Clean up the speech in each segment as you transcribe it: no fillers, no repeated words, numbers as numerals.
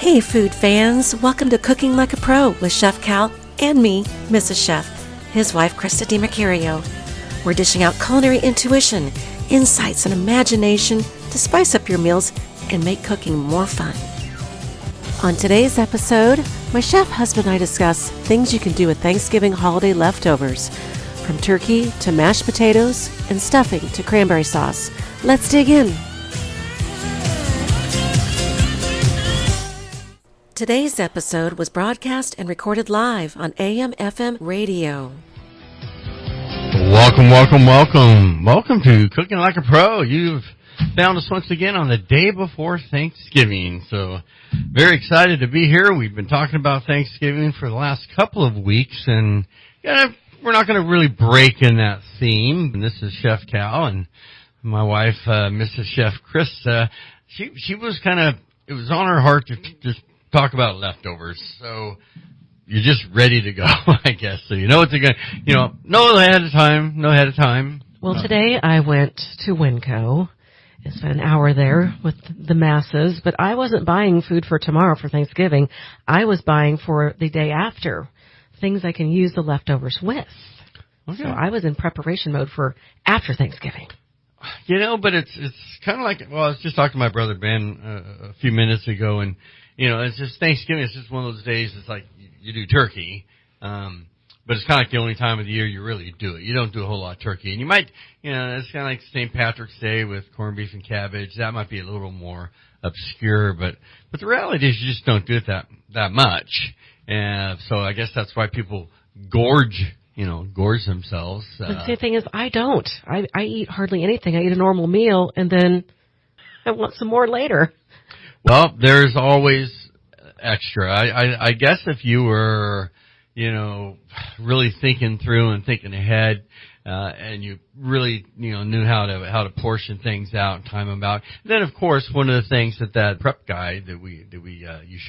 Hey food fans, welcome to Cooking Like a Pro with Chef Cal and me, Mrs. Chef, his wife Christa DeMercurio. We're dishing out culinary intuition, insights, and imagination to spice up your meals and make cooking more fun. On today's episode, my chef husband and I discuss things you can do with Thanksgiving holiday leftovers, from turkey to mashed potatoes and stuffing to cranberry sauce. Let's dig in. Today's episode was broadcast and recorded live on AM/FM radio. Welcome to Cooking Like a Pro. You've found us once again on the day before Thanksgiving. So very excited to be here. We've been talking about Thanksgiving for the last couple of weeks, and we're not going to really break in that theme. And this is Chef Cal and my wife, Mrs. Chef Christa. She was it was on her heart to just talk about leftovers. So you're just ready to go, I guess. So you know what they're going to, no ahead of time. Well, today I went to Winco. I spent an hour there with the masses, but I wasn't buying food for tomorrow for Thanksgiving. I was buying for the day after, things I can use the leftovers with. Okay. So I was in preparation mode for after Thanksgiving. But it's kind of like, I was just talking to my brother Ben a few minutes ago, and, it's just Thanksgiving. It's just one of those days. It's like you do turkey, but it's kind of like the only time of the year you really do it. You don't do a whole lot of turkey. And you might, it's kind of like St. Patrick's Day with corned beef and cabbage. That might be a little more obscure, but the reality is you just don't do it that much. And so I guess that's why people gorge themselves. The same thing is I don't. I eat hardly anything. I eat a normal meal, and then I want some more later. Well, there's always extra. I guess if you were, really thinking through and thinking ahead, and you really, knew how to portion things out and time them out. Then, of course, one of the things that prep guide that we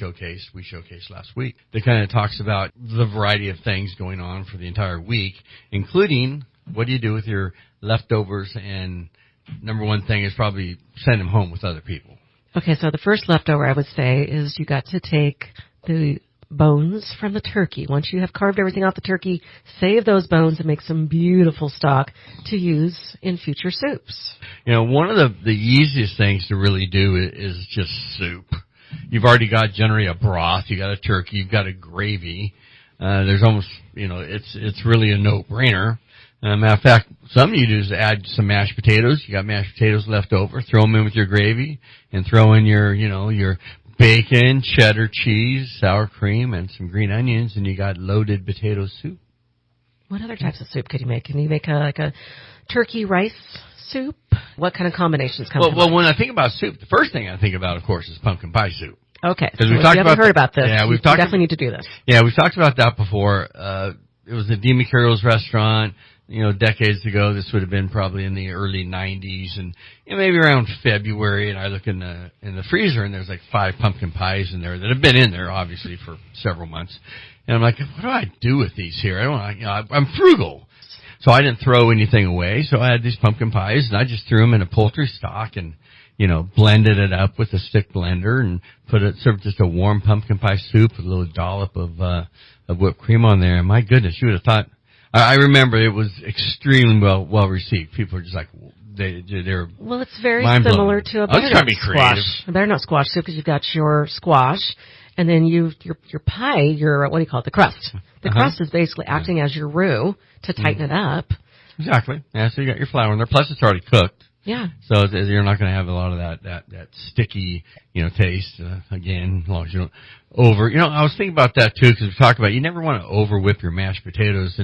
showcased last week, that kind of talks about the variety of things going on for the entire week, including what do you do with your leftovers, and number one thing is probably send them home with other people. Okay, so the first leftover I would say is you got to take the bones from the turkey. Once you have carved everything off the turkey, save those bones and make some beautiful stock to use in future soups. One of the easiest things to really do is just soup. You've already got generally a broth, you got a turkey, you've got a gravy. There's almost, it's really a no-brainer. Matter of fact, something you do is add some mashed potatoes. You got mashed potatoes left over, throw them in with your gravy, and throw in your bacon, cheddar cheese, sour cream, and some green onions, and you got loaded potato soup. What other types of soup could you make? Can you make a turkey rice soup? What kind of combinations come? Well, when I think about soup, the first thing I think about, of course, is pumpkin pie soup. Okay, so we haven't heard about this. Yeah, we definitely need to do this. Yeah, we've talked about that before. It was at DeMercurio's restaurant. Decades ago. This would have been probably in the early 90s, and maybe around February. And I look in the freezer, and there's like 5 pumpkin pies in there that have been in there obviously for several months. And I'm like, what do I do with these here? I'm frugal, so I didn't throw anything away. So I had these pumpkin pies, and I just threw them in a poultry stock and blended it up with a stick blender and served just a warm pumpkin pie soup with a little dollop of whipped cream on there. And my goodness, you would have thought. I remember it was extremely well received. People are just like, they're well, it's very similar to a butternut squash. A butternut squash soup, because you've got your squash, and then your pie, what do you call it, the crust. The crust is basically acting as your roux to tighten it up. Exactly. Yeah, so you got your flour in there, plus it's already cooked. Yeah. So you're not going to have a lot of that sticky, taste, again, as long as you don't I was thinking about that too, because we talked about you never want to over whip your mashed potatoes,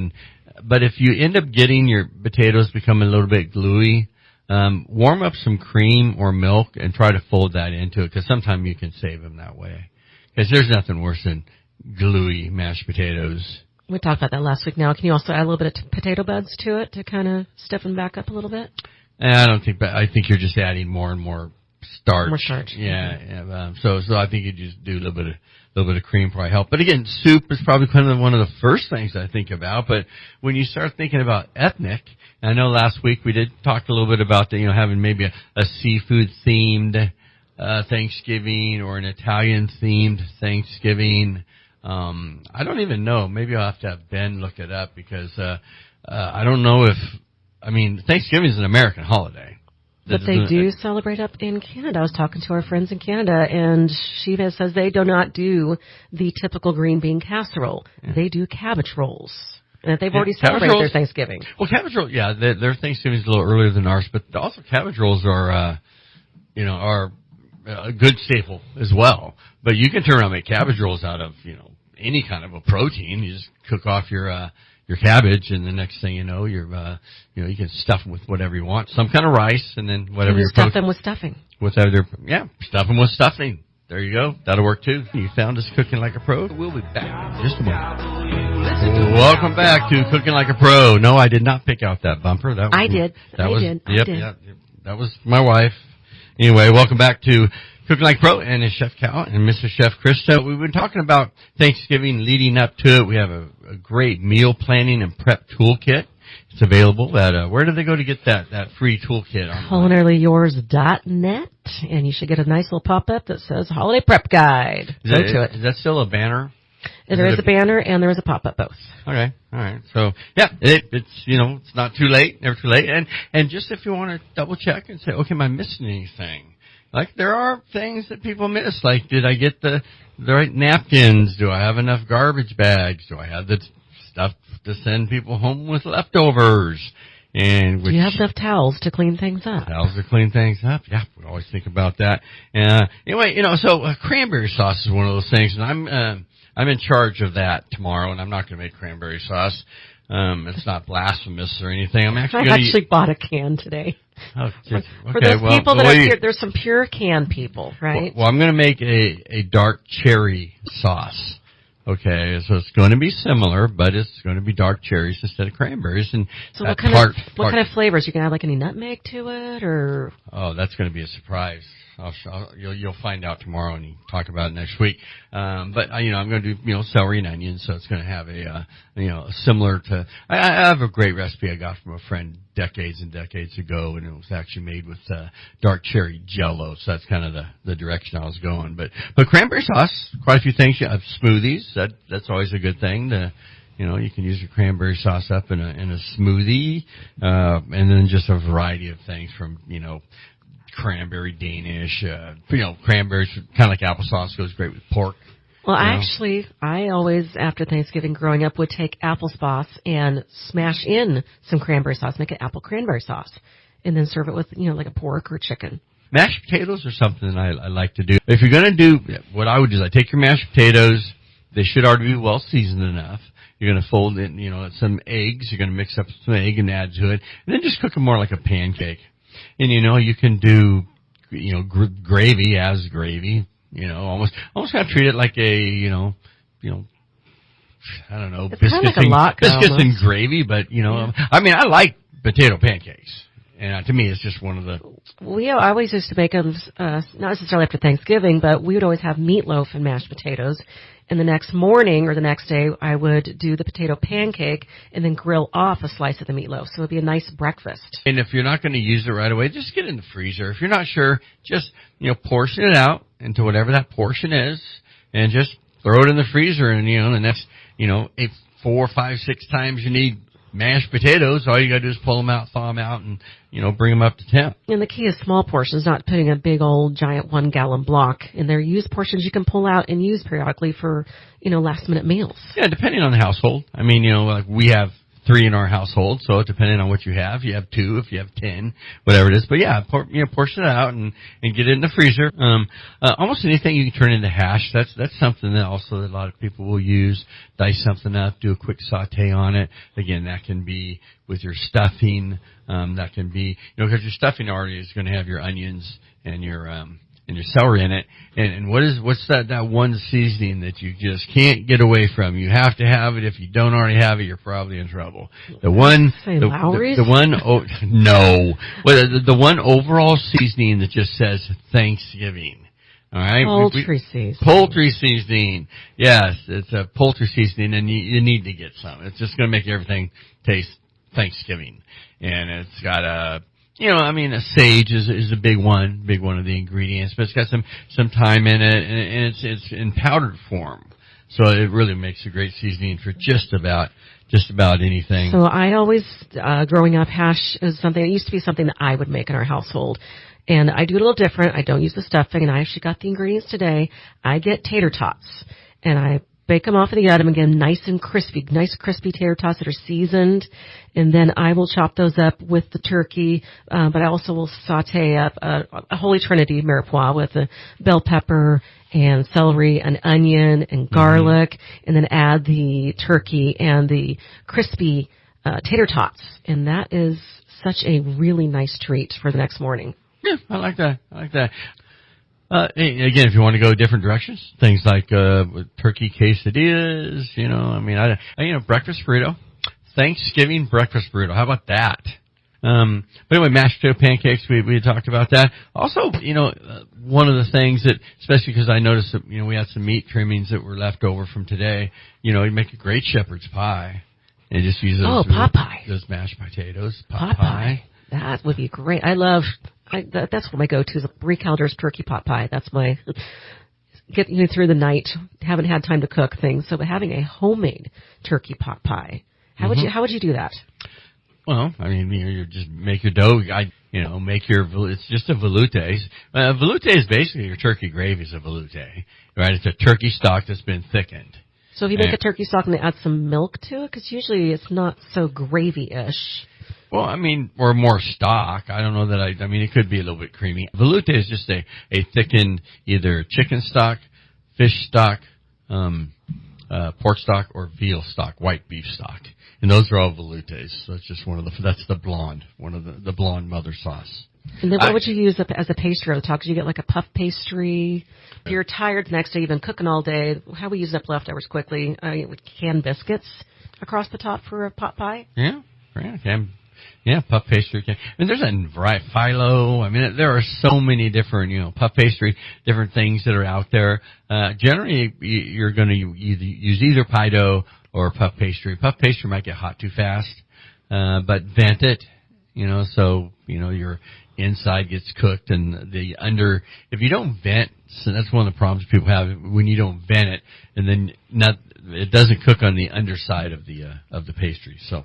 but if you end up getting your potatoes becoming a little bit gluey, warm up some cream or milk and try to fold that into it, because sometimes you can save them that way. Because there's nothing worse than gluey mashed potatoes. We talked about that last week. Now, can you also add a little bit of potato buds to it to kind of stiffen back up a little bit? I think you're just adding more and more starch. More starch. Yeah. So I think you just do a little bit of cream probably help. But again, soup is probably kind of one of the first things I think about. But when you start thinking about ethnic, and I know last week we did talk a little bit about having maybe a seafood themed Thanksgiving or an Italian-themed Thanksgiving. I don't even know. Maybe I'll have to have Ben look it up because I don't know if, Thanksgiving is an American holiday. But they do celebrate up in Canada. I was talking to our friends in Canada, and she says they do not do the typical green bean casserole. Yeah. They do cabbage rolls. And they've already celebrated their Thanksgiving. Well, cabbage rolls, yeah, their Thanksgiving is a little earlier than ours, but also cabbage rolls are a good staple as well. But you can turn around and make cabbage rolls out of, any kind of a protein. You just cook off your cabbage, and the next thing you know, you can stuff them with whatever you want. Some kind of rice, and then whatever you stuff them with stuffing. Stuff them with stuffing. There you go. That'll work too. You found us Cooking Like a Pro. We'll be back in just a moment. Welcome back to Cooking Like a Pro. No, I did not pick out that bumper. I did. Yep. That was my wife. Anyway, welcome back to Cooking Like a Pro and Chef Cal and Mrs. Chef Christa. We've been talking about Thanksgiving leading up to it. We have a great meal planning and prep toolkit. It's available at, where do they go to get that free toolkit? CulinaryYours.net, and you should get a nice little pop-up that says Holiday Prep Guide. Go to it. Is that still a banner? There is a banner and there is a pop-up both. Okay, all right. So, yeah, it's it's not too late, never too late. And just if you want to double check and say, okay, am I missing anything? Like, there are things that people miss. Like, did I get the right napkins? Do I have enough garbage bags? Do I have the stuff to send people home with leftovers? And do you have enough towels to clean things up? Towels to clean things up. Yeah, we always think about that. Anyway, so cranberry sauce is one of those things, and I'm in charge of that tomorrow, and I'm not going to make cranberry sauce. It's not blasphemous or anything. I actually bought a can today. Oh, okay. For those people that are here, there's some pure can people, right? Well, I'm going to make a dark cherry sauce. Okay, so it's going to be similar, but it's going to be dark cherries instead of cranberries. And so what kind of flavors? You can add like any nutmeg to it, or? Oh, that's going to be a surprise. You'll find out tomorrow, and you talk about it next week. But I'm going to do celery and onions, so it's going to have a similar to. I have a great recipe I got from a friend decades and decades ago, and it was actually made with dark cherry Jell-O. So that's kind of the direction I was going. But cranberry sauce, quite a few things. You have smoothies. That's always a good thing. You can use your cranberry sauce up in a smoothie, and then just a variety of things from cranberry Danish, cranberries, kind of like applesauce, goes great with pork. Well, actually, I always, after Thanksgiving growing up, would take applesauce and smash in some cranberry sauce, make an apple cranberry sauce, and then serve it with, like a pork or chicken. Mashed potatoes are something that I like to do. If you're going to do, what I would do is I take your mashed potatoes. They should already be well seasoned enough. You're going to fold in, some eggs. You're going to mix up some egg and add to it, and then just cook them more like a pancake. And you can do, gravy as gravy, almost kind of treat it like a, I don't know, it's biscuits and gravy, but, I like potato pancakes. And to me, it's just one of the... I always used to make them, not necessarily after Thanksgiving, but we would always have meatloaf and mashed potatoes. And the next morning or the next day, I would do the potato pancake and then grill off a slice of the meatloaf. So it would be a nice breakfast. And if you're not going to use it right away, just get it in the freezer. If you're not sure, just, portion it out into whatever that portion is and just throw it in the freezer. And, the next, 4, 5, 6 times you need mashed potatoes, all you got to do is pull them out, thaw them out, and, bring them up to temp. And the key is small portions, not putting a big old giant 1-gallon block in there. Use portions you can pull out and use periodically for, last-minute meals. Yeah, depending on the household. I mean, like we have 3 in our household, so depending on what you have 2, if you have 10, whatever it is. But yeah, portion it out and get it in the freezer. Almost anything you can turn into hash. That's something that also a lot of people will use. Dice something up, do a quick saute on it. Again, that can be with your stuffing. That can be, because your stuffing already is going to have your onions and your celery in it. And what's that one seasoning that you just can't get away from? You have to have it. If you don't already have it, you're probably in trouble. Lowry's? No. Well, the one overall seasoning that just says Thanksgiving. All right. Poultry seasoning. Poultry seasoning. Yes, it's a poultry seasoning, and you need to get some. It's just going to make everything taste Thanksgiving. And it's got I mean, a sage is a big one of the ingredients, but it's got some thyme in it, and it's in powdered form. So it really makes a great seasoning for just about anything. So I always, growing up, hash is something, it used to be something that I would make in our household. And I do it a little different. I don't use the stuffing, and I actually got the ingredients today. I get tater tots, and I bake them off in the oven again, nice crispy tater tots that are seasoned. And then I will chop those up with the turkey, but I also will saute up a holy trinity mirepoix with a bell pepper and celery and onion and garlic, and then add the turkey and the crispy tater tots. And that is such a really nice treat for the next morning. Yeah, I like that. Again, if you want to go different directions, things like turkey quesadillas, breakfast burrito, Thanksgiving breakfast burrito. How about that? But anyway, mashed potato pancakes, we talked about that. Also, one of the things that, especially because I noticed that, we had some meat trimmings that were left over from today, you make a great shepherd's pie. And just use those, pot pie. Those mashed potatoes. Pot pie. That would be great. That's what my go-to is, a Brie Calder's turkey pot pie. That's my getting me through the night. Haven't had time to cook things, so having a homemade turkey pot pie. How would you do that? Well, I mean, you just make your dough. It's just a velouté. Velouté is basically your turkey gravy is a velouté, right? It's a turkey stock that's been thickened. So if you make a turkey stock and add some milk to it, because usually it's not so gravy-ish. Well, I mean, or more stock. I don't know that it could be a little bit creamy. Velouté is just a thickened either chicken stock, fish stock, pork stock, or veal stock, white beef stock. And those are all veloutés. So it's just that's the blonde, one of the blonde mother sauce. And then what would you use as a pastry on the top? Because you get like a puff pastry. If you're tired the next day, you've been cooking all day, how we use up leftovers quickly? With canned biscuits across the top for a pot pie? Yeah. Yeah, puff pastry. There's a variety, phyllo. There are so many different, puff pastry, different things that are out there. Generally, you're going to use either pie dough or puff pastry. Puff pastry might get hot too fast, but vent it, so, your inside gets cooked and if you don't vent, so that's one of the problems people have when you don't vent it, and then it doesn't cook on the underside of the pastry. So,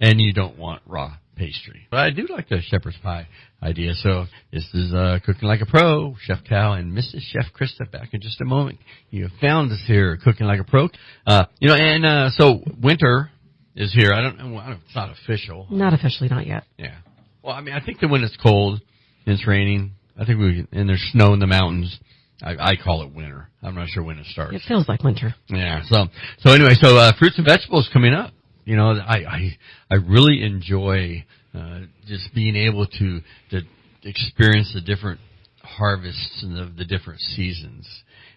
and you don't want raw pastry. But I do like the shepherd's pie idea. So this is Cooking Like a Pro, Chef Cal and Mrs. Chef Christa back in just a moment. You have found us here, Cooking Like a Pro. So winter is here. I don't know. It's not official. Not officially, not yet. Yeah. Well, I think that when it's cold and it's raining, and there's snow in the mountains, I call it winter. I'm not sure when it starts. It feels like winter. Yeah. So anyway, fruits and vegetables coming up. I really enjoy just being able to experience the different harvests and the different seasons.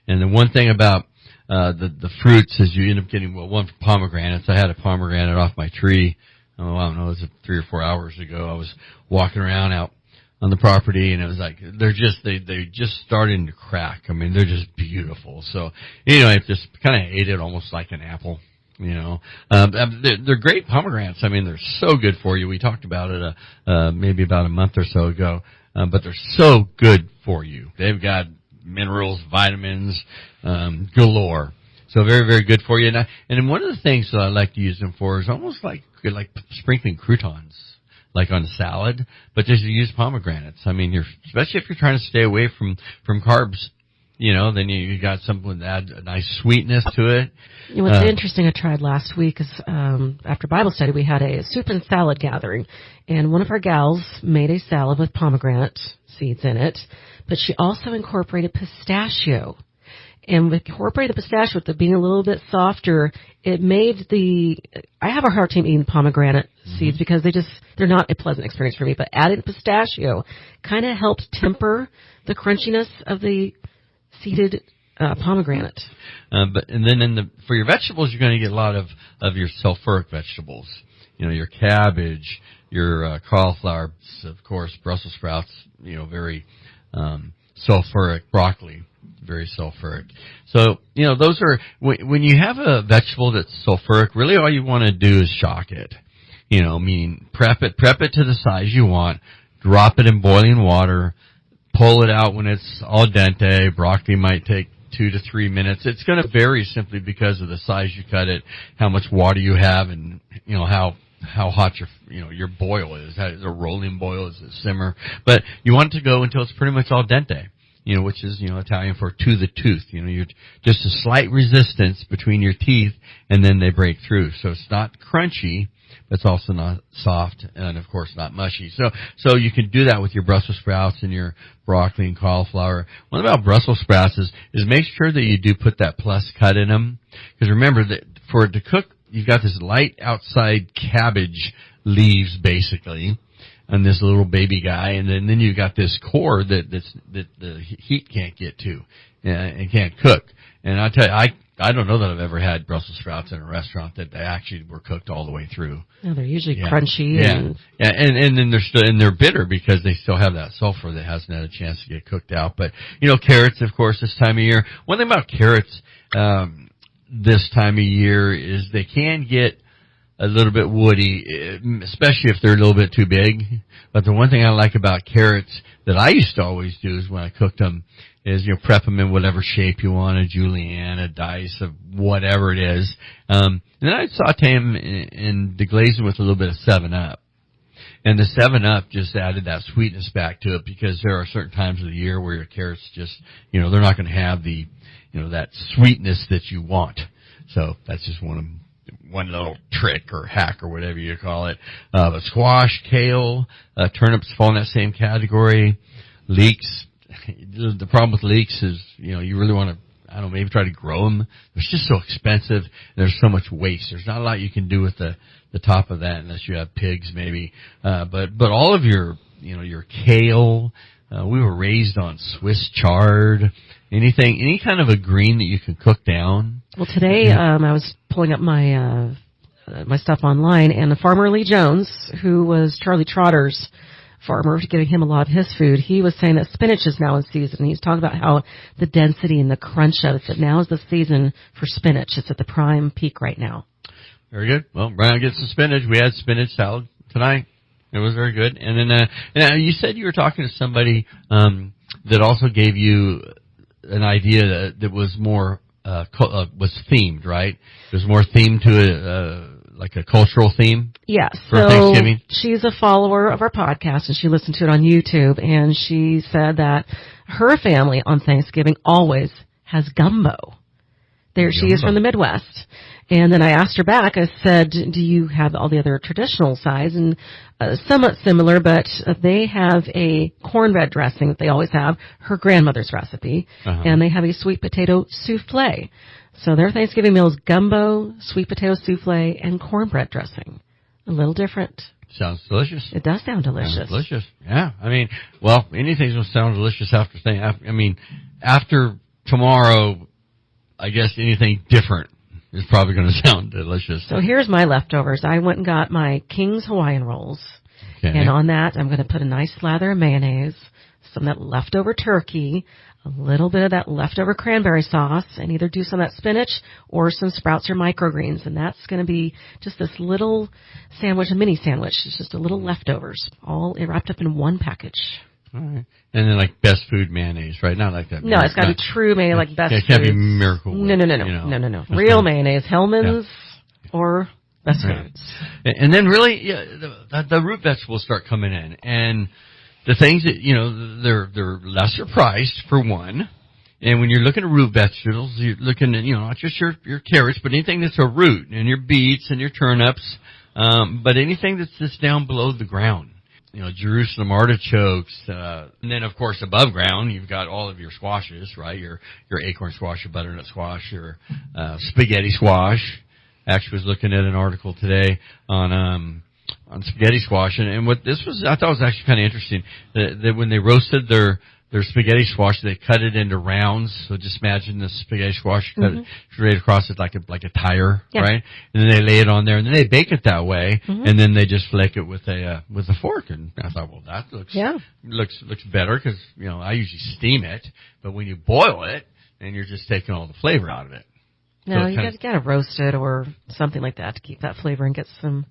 And the one thing about the fruits is you end up getting one for pomegranates. I had a pomegranate off my tree. I don't know, it was 3 or 4 hours ago. I was walking around out on the property, and it was like they're just starting to crack. They're just beautiful. So I just kind of ate it almost like an apple. They're great pomegranates. They're so good for you. We talked about it maybe about a month or so ago, but they're so good for you. They've got minerals, vitamins galore. So very, very good for you. And then one of the things that I like to use them for is almost like sprinkling croutons, like on a salad, but just use pomegranates. Especially if you're trying to stay away from carbs, then you got something that add a nice sweetness to it. What's interesting I tried last week is after Bible study we had a soup and salad gathering, and one of our gals made a salad with pomegranate seeds in it, but she also incorporated pistachio. And with incorporated pistachio, with it being a little bit softer, it made I have a hard time eating pomegranate seeds because they're not a pleasant experience for me, but adding pistachio kind of helped temper the crunchiness of the seeded pomegranate. And then for your vegetables, you're going to get a lot of your sulfuric vegetables. Your cabbage, your cauliflower, of course, Brussels sprouts, very sulfuric, broccoli, very sulfuric. So, those are, when you have a vegetable that's sulfuric, really all you want to do is shock it. Meaning prep it to the size you want, drop it in boiling water, pull it out when it's al dente. Broccoli might take 2 to 3 minutes. It's going to vary simply because of the size you cut it, how much water you have, and how hot your boil is. Is it a rolling boil? Is it simmer? But you want it to go until it's pretty much al dente. Which is, Italian for to the tooth. You're just a slight resistance between your teeth, and then they break through. So it's not crunchy, but it's also not soft, and of course not mushy. So you can do that with your Brussels sprouts and your broccoli and cauliflower. One thing about Brussels sprouts is make sure that you do put that plus cut in them. Because remember that for it to cook, you've got this light outside cabbage leaves, basically, and this little baby guy, and then you got this core that the heat can't get to and can't cook. And I tell you, I don't know that I've ever had Brussels sprouts in a restaurant that they actually were cooked all the way through. No, they're usually crunchy. And then they're bitter because they still have that sulfur that hasn't had a chance to get cooked out. But carrots, of course, this time of year. One thing about carrots this time of year is they can get a little bit woody, especially if they're a little bit too big. But the one thing I like about carrots that I used to always do is when I cooked them is, prep them in whatever shape you want, a julienne, a dice of whatever it is. And then I'd saute them and deglaze them with a little bit of 7-Up. And the 7-Up just added that sweetness back to it because there are certain times of the year where your carrots just, they're not going to have the, that sweetness that you want. So that's just one little trick or hack or whatever you call it. But squash, kale, turnips fall in that same category. Leeks. The problem with leeks is, you really want to, maybe try to grow them. It's just so expensive. There's so much waste. There's not a lot you can do with the top of that unless you have pigs maybe. But all of your kale, we were raised on Swiss chard. Any kind of a green that you can cook down. Well, today, I was pulling up my stuff online, and the farmer Lee Jones, who was Charlie Trotter's farmer, giving him a lot of his food, he was saying that spinach is now in season. He's talking about how the density and the crunch of it, that now is the season for spinach. It's at the prime peak right now. Very good. Well, Brian gets some spinach. We had spinach salad tonight. It was very good. And then you said you were talking to somebody that also gave you an idea that was more was themed, right? There's more theme to it, like a cultural theme. Yeah. For so Thanksgiving. She's a follower of our podcast, and she listened to it on YouTube. And she said that her family on Thanksgiving always has gumbo. She is from the Midwest. And then I asked her back, I said, do you have all the other traditional sides? And somewhat similar, but they have a cornbread dressing that they always have, her grandmother's recipe, and they have a sweet potato souffle. So their Thanksgiving meal is gumbo, sweet potato souffle, and cornbread dressing. A little different. Sounds delicious. It does sound delicious. Sounds delicious. Yeah. Anything's going to sound delicious after tomorrow, I guess anything different is probably going to sound delicious. So here's my leftovers. I went and got my King's Hawaiian rolls. Okay. And on that, I'm going to put a nice lather of mayonnaise, some of that leftover turkey, a little bit of that leftover cranberry sauce, and either do some of that spinach or some sprouts or microgreens. And that's going to be just this little sandwich, a mini sandwich. It's just a little leftovers, all wrapped up in one package. All right. And then like best food mayonnaise, right? Not like that. No, it's got to be true mayonnaise, like best food. It can't be Miracle Whip. No. Real mayonnaise, Hellman's or Best Foods. And then really, the root vegetables start coming in. And the things that, they're lesser priced for one. And when you're looking at root vegetables, you're looking at, not just your carrots, but anything that's a root, and your beets and your turnips, but anything that's just down below the ground. Jerusalem artichokes, and then of course above ground you've got all of your squashes, right? Your acorn squash, your butternut squash, your spaghetti squash. Actually was looking at an article today on spaghetti squash, and what this was, I thought was actually kind of interesting. That when they roasted their spaghetti squash, they cut it into rounds. So just imagine the spaghetti squash cut it straight across it like a tire, right? And then they lay it on there, and then they bake it that way, and then they just flake it with a fork. And I thought, well, that looks better because I usually steam it, but when you boil it, then you're just taking all the flavor out of it. No, you got to roast it or something like that to keep that flavor and get some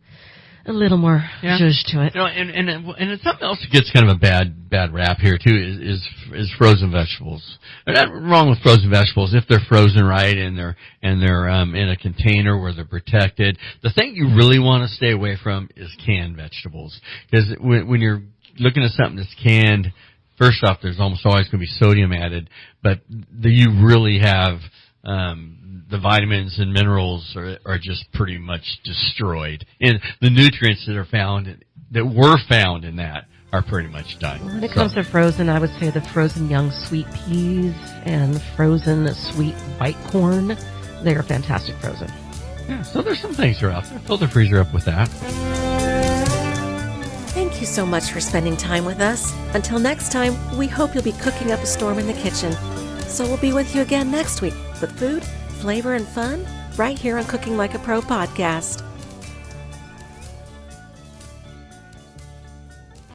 a little more zhuzh to it. And something else that gets kind of a bad rap here too is frozen vegetables. There's nothing wrong with frozen vegetables if they're frozen right and they're in a container where they're protected. The thing you really want to stay away from is canned vegetables, because when you're looking at something that's canned, first off, there's almost always going to be sodium added, but you really have the vitamins and minerals are just pretty much destroyed, and the nutrients that were found in that are pretty much done. When it comes to frozen, I would say the frozen young sweet peas and frozen sweet white corn, they are fantastic frozen. Yeah, so there's some things that are out there. Fill the freezer up with that. Thank you so much for spending time with us. Until next time, we hope you'll be cooking up a storm in the kitchen. So we'll be with you again next week with food, flavor, and fun right here on Cooking Like a Pro podcast.